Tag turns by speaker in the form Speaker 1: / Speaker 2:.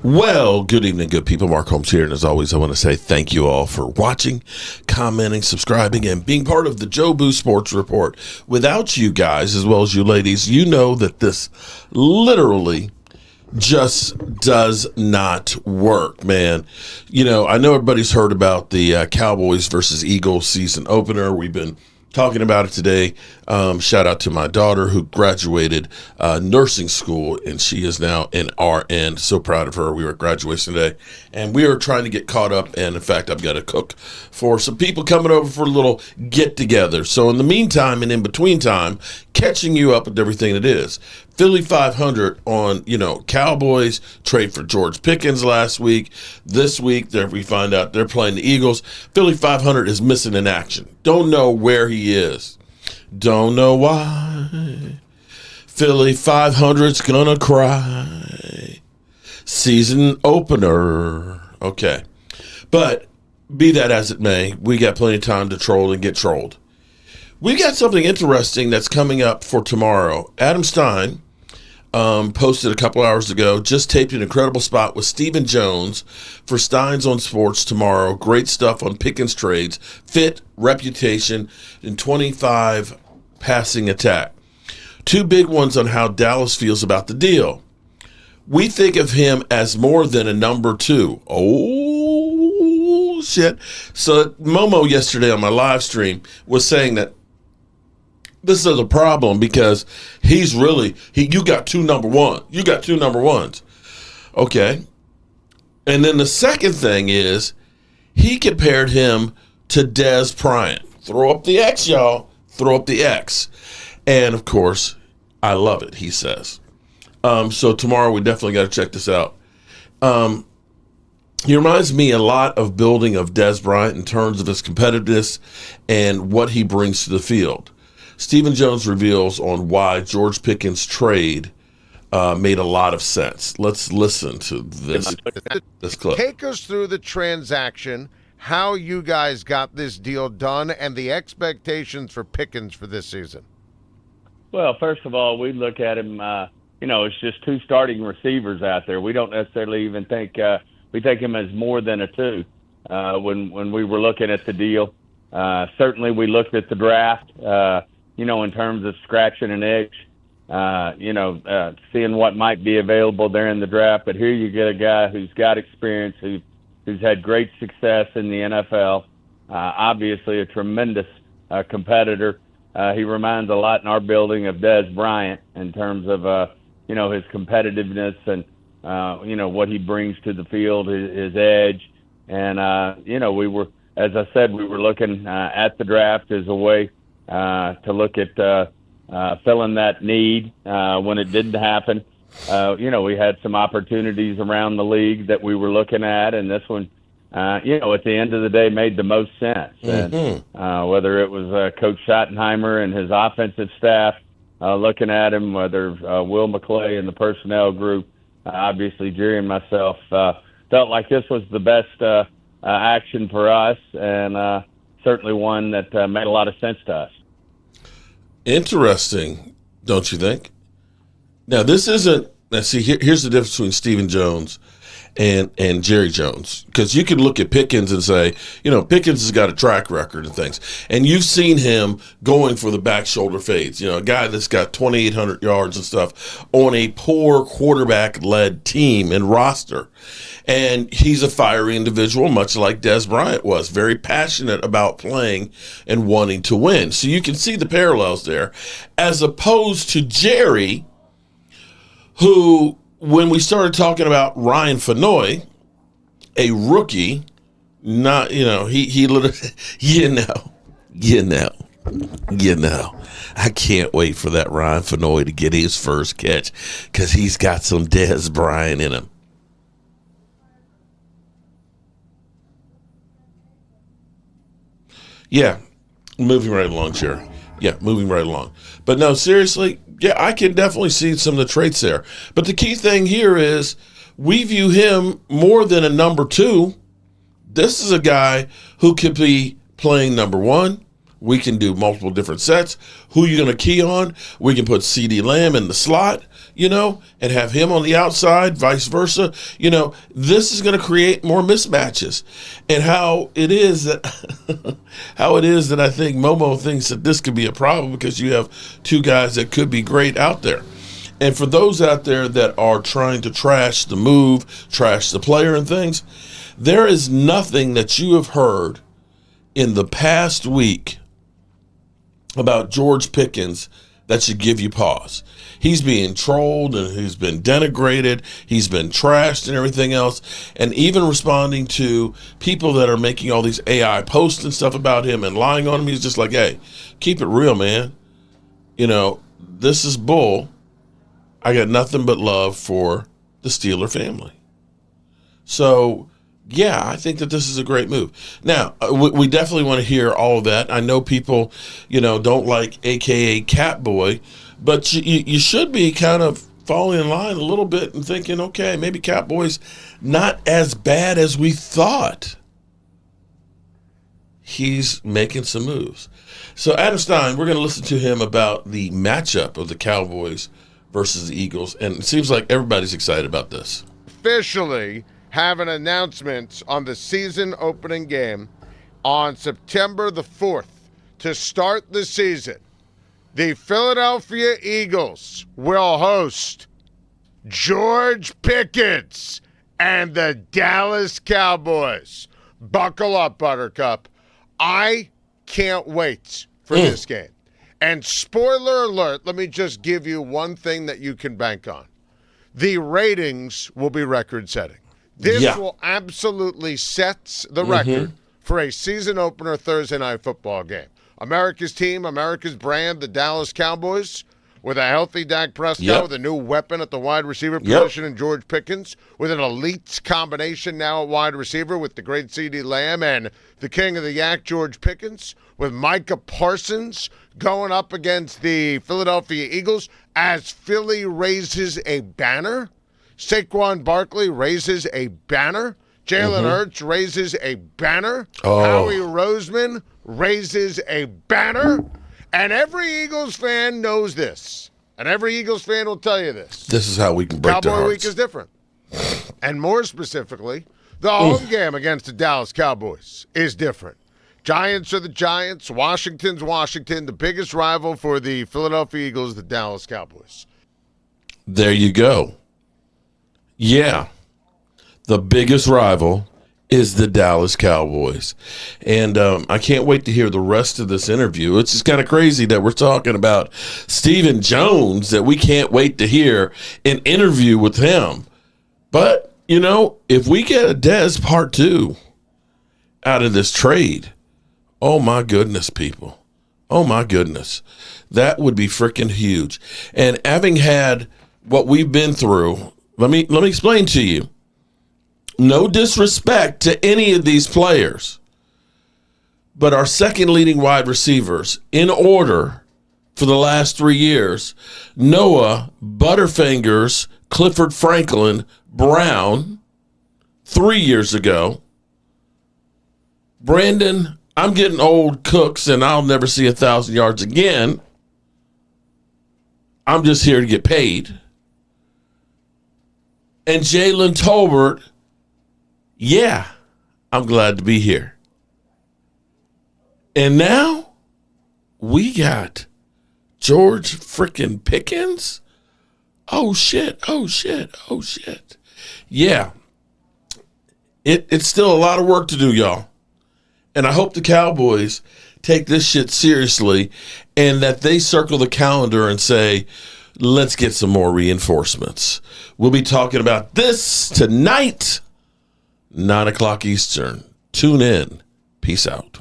Speaker 1: Well, good evening, good people. Mark Holmes here, and as always, I want to say thank you all for watching, commenting, subscribing, and being part of the Joe Boo Sports Report. Without you guys, as well as you ladies, you know that this literally just does not work, man. You know, I know everybody's heard about the Cowboys versus Eagles season opener. We've been talking about it today. Shout out to my daughter who graduated nursing school, and she is now an RN. So proud of her. We were at graduation today, and we are trying to get caught up. And in fact, I've got to cook for some people coming over for a little get together. So in the meantime and in between time, catching you up with everything it is. Philly 500 on, Cowboys trade for George Pickens last week. This week, we find out they're playing the Eagles. Philly 500 is missing in action. Don't know where he is. Don't know why. Philly 500's gonna cry. Season opener. Okay. But be that as it may, we got plenty of time to troll and get trolled. We got something interesting that's coming up for tomorrow. Adam Stein posted a couple hours ago, just taped an incredible spot with Stephen Jones for Steins on Sports tomorrow. Great stuff on Pickens trades, fit, reputation, and 25 passing attack. Two big ones on how Dallas feels about the deal. We think of him as more than a number two. Oh, shit. So Momo yesterday on my live stream was saying that this is a problem because you got two number one. You got two number ones. Okay. And then the second thing is he compared him to Dez Bryant. Throw up the X, y'all. Throw up the X. And of course, I love it, he says. So tomorrow we definitely got to check this out. He reminds me a lot of building of Dez Bryant in terms of his competitiveness and what he brings to the field. Stephen Jones reveals on why George Pickens' trade made a lot of sense. Let's listen to this clip.
Speaker 2: Take us through the transaction, how you guys got this deal done, and the expectations for Pickens for this season.
Speaker 3: Well, first of all, we look at him, it's just two starting receivers out there. We don't necessarily even think we take him as more than a two when we were looking at the deal. Certainly we looked at the draft, in terms of scratching an itch, seeing what might be available there in the draft. But here you get a guy who's got experience, who's had great success in the NFL, obviously a tremendous competitor. He reminds a lot in our building of Dez Bryant in terms of, his competitiveness and, what he brings to the field, his edge. And, we were looking at the draft as a way to look at filling that need when it didn't happen. We had some opportunities around the league that we were looking at, and this one, at the end of the day, made the most sense. And whether it was Coach Schottenheimer and his offensive staff looking at him, whether Will McClay and the personnel group, obviously Jerry and myself, felt like this was the best action for us, and certainly one that made a lot of sense to us.
Speaker 1: Interesting, don't you think? Now, this isn't. Now, see, here's the difference between Stephen Jones and Jerry Jones, because you can look at Pickens and say, Pickens has got a track record and things, and you've seen him going for the back shoulder fades. A guy that's got 2,800 yards and stuff on a poor quarterback-led team and roster. And he's a fiery individual, much like Dez Bryant was, very passionate about playing and wanting to win. So you can see the parallels there, as opposed to Jerry, who, when we started talking about Ryan Fenoy, a rookie, not, he literally, I can't wait for that Ryan Fenoy to get his first catch, because he's got some Dez Bryant in him. Yeah, moving right along, Jerry. Yeah, moving right along. But no, seriously, yeah, I can definitely see some of the traits there. But the key thing here is we view him more than a number two. This is a guy who could be playing number one. We can do multiple different sets. Who you going to key on? We can put CeeDee Lamb in the slot. and have him on the outside, vice versa. This is going to create more mismatches. And how it is that I think Momo thinks that this could be a problem because you have two guys that could be great out there. And for those out there that are trying to trash the move, trash the player and things, there is nothing that you have heard in the past week about George Pickens that should give you pause. He's being trolled and he's been denigrated. He's been trashed and everything else. And even responding to people that are making all these AI posts and stuff about him and lying on him, he's just like, hey, keep it real, man. This is bull. I got nothing but love for the Steeler family. So, yeah, I think that this is a great move. Now, we definitely want to hear all of that. I know people, don't like AKA Catboy, but you should be kind of falling in line a little bit and thinking, okay, maybe Catboy's not as bad as we thought. He's making some moves. So, Adam Stein, we're going to listen to him about the matchup of the Cowboys versus the Eagles, and it seems like everybody's excited about this.
Speaker 2: Officially have an announcement on the season opening game on September the 4th to start the season. The Philadelphia Eagles will host George Pickens and the Dallas Cowboys. Buckle up, Buttercup. I can't wait for this game. And spoiler alert, let me just give you one thing that you can bank on. The ratings will be record-setting. This will absolutely set the record for a season opener Thursday night football game. America's team, America's brand, the Dallas Cowboys, with a healthy Dak Prescott, with a new weapon at the wide receiver position in George Pickens, with an elite combination now at wide receiver with the great CeeDee Lamb and the king of the yak, George Pickens, with Micah Parsons going up against the Philadelphia Eagles as Philly raises a banner. Saquon Barkley raises a banner. Jalen Hurts raises a banner. Howie Roseman raises a banner. And every Eagles fan knows this. And every Eagles fan will tell you this.
Speaker 1: This is how we can break their
Speaker 2: Cowboy
Speaker 1: hearts.
Speaker 2: Week is different. And more specifically, the home game against the Dallas Cowboys is different. Giants are the Giants. Washington's Washington. The biggest rival for the Philadelphia Eagles, the Dallas Cowboys.
Speaker 1: There you go. Yeah. The biggest rival is the Dallas Cowboys. And I can't wait to hear the rest of this interview. It's just kind of crazy that we're talking about Stephen Jones, that we can't wait to hear an interview with him. But, if we get a Dez Part 2 out of this trade, oh my goodness, people. Oh my goodness. That would be freaking huge. And having had what we've been through, let me explain to you. No disrespect to any of these players, but our second leading wide receivers in order for the last 3 years, Noah, Butterfingers, Clifford Franklin, Brown, 3 years ago. Brandon, I'm getting old, Cooks, and I'll never see 1,000 yards again. I'm just here to get paid. And Jalen Tolbert, yeah, I'm glad to be here. And now we got George freaking Pickens. Oh, shit. Yeah, it's still a lot of work to do, y'all. And I hope the Cowboys take this shit seriously and that they circle the calendar and say, let's get some more reinforcements. We'll be talking about this tonight, 9 o'clock Eastern. Tune in. Peace out.